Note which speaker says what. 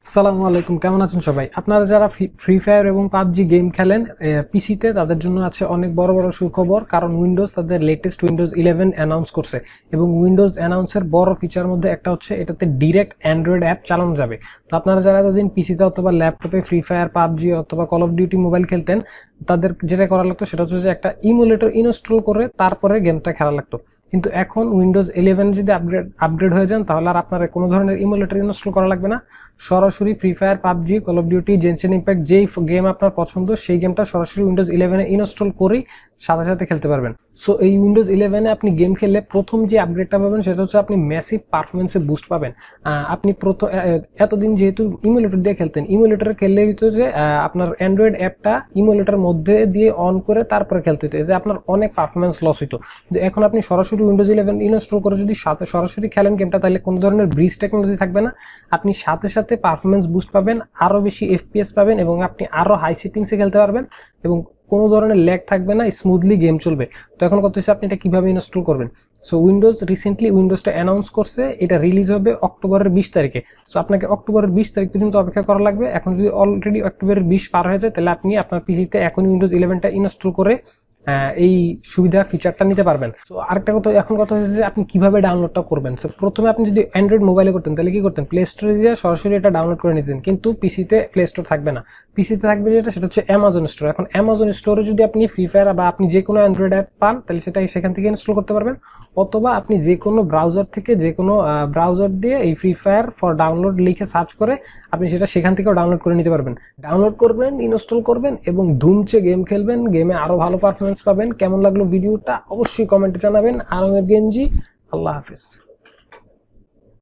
Speaker 1: আসসালামু আলাইকুম, কেমন আছেন সবাই? আপনারা যারা ফ্রি ফায়ার এবং পাবজি গেম খেলেন পিসিতে, তাদের জন্য আছে অনেক বড় বড় সুখবর। কারণ উইন্ডোজ তাদের লেটেস্ট উইন্ডোজ 11 অ্যানাউন্স করছে এবং উইন্ডোজ অ্যানাউন্সের বড় ফিচার মধ্যে একটা হচ্ছে এটাতে ডিরেক্ট অ্যান্ড্রয়েড অ্যাপ চালানো যাবে। তো আপনারা যারা এতদিন পিসিতে অথবা ল্যাপটপে ফ্রি ফায়ার, পাবজি অথবা কল অফ ডিউটি মোবাইল খেলতেন, তাদের যেটা করা লাগতো সেটা হচ্ছে যে একটা ইমুলেটর ইনস্টল করে তারপরে গেমটা খেলা লাগতো। কিন্তু এখন উইন্ডোজ 11 যদি আপগ্রেড হয়ে যান, তাহলে আর আপনার কোনো ধরনের ইমুলেটর ইনস্টল করা লাগবে না। সরাসরি free fire, PUBG, call of duty, Jensen impact যেই গেম আপনার পছন্দ সেই গেমটা সরাসরি উইন্ডোজ 11 ইনস্টল করেই সাথে সাথে খেলতে পারবেন। সো এই উইন্ডোজ 11 আপনি গেম খেললে প্রথম যে আপগ্রেডটা পাবেন সেটা হচ্ছে আপনি ম্যাসিভ পারফরমেন্সে বুস্ট পাবেন। আপনি এতদিন যেহেতু ইমুলেটর দিয়ে খেলতেন, ইমুলেটর খেললে হতো যে আপনার অ্যান্ড্রয়েড অ্যাপটা ইমুলেটর মধ্যে দিয়ে অন করে তারপরে খেলতে হতো, এতে আপনার অনেক পারফরমেন্স লস হতো। কিন্তু এখন আপনি সরাসরি উইন্ডোজ 11 ইনস্টল করে যদি সাথে সরাসরি খেলেন গেমটা, তাহলে কোনো ধরনের ব্রিজ টেকনোলজি থাকবে না। আপনি সাথে সাথে পারফরমেন্স বুস্ট পাবেন, আরও বেশি এফপিএস পাবেন এবং আপনি আরও হাই সেটিংসে খেলতে পারবেন এবং কোনো ধরনের ল্যাগ থাকবে না, স্মুথলি গেম চলবে। তো এখন কথা হচ্ছে আপনি এটা কীভাবে ইনস্টল করবেন। সো রিসেন্টলি উইন্ডোজটা অ্যানাউন্স করছে, এটা রিলিজ হবে অক্টোবরের 20 তারিখে। সো আপনাকে অক্টোবরের 20 তারিখ পর্যন্ত অপেক্ষা করা লাগবে। এখন যদি অলরেডি অক্টোবরের 20 পার হয়ে যায়, তাহলে আপনি আপনার পিসিতে এখন উইন্ডোজ 11টা ইনস্টল করে এই সুবিধা ফিচারটা নিতে পারবেন। তো আরেকটা কথা, এখন কথা হচ্ছে যে আপনি কিভাবে ডাউনলোডটা করবেন। সো প্রথমে আপনি যদি অ্যান্ড্রয়েড মোবাইলে করতেন, তাহলে কি করতেন, প্লে স্টোরে গিয়ে সরাসরি এটা ডাউনলোড করে নিতেন। কিন্তু পিসিতে প্লে স্টোর থাকবে না, পিসিতে থাকবে যেটা সেটা হচ্ছে অ্যামাজন স্টোর। এখন অ্যামাজন স্টোরে যদি আপনি ফ্রি ফায়ার বা আপনি যে কোনো অ্যান্ড্রয়েড অ্যাপ পান, তাহলে সেটা সেখান থেকে ইনস্টল করতে পারবেন। অথবা আপনি যে কোনো ব্রাউজার থেকে যে কোনো ব্রাউজার দিয়ে এই ফ্রি ফায়ার ফর ডাউনলোড লিখে সার্চ করে আপনি সেটা সেখান থেকেও ডাউনলোড করে নিতে পারবেন। ডাউনলোড করবেন, ইনস্টল করবেন এবং ধুমচে গেম খেলবেন। গেমে আরও ভালো পারফরমেন্স পাবেন। কেমন লাগলো ভিডিওটা অবশ্যই কমেন্টে জানাবেন। আরঙের গেঞ্জি, আল্লাহ হাফেজ।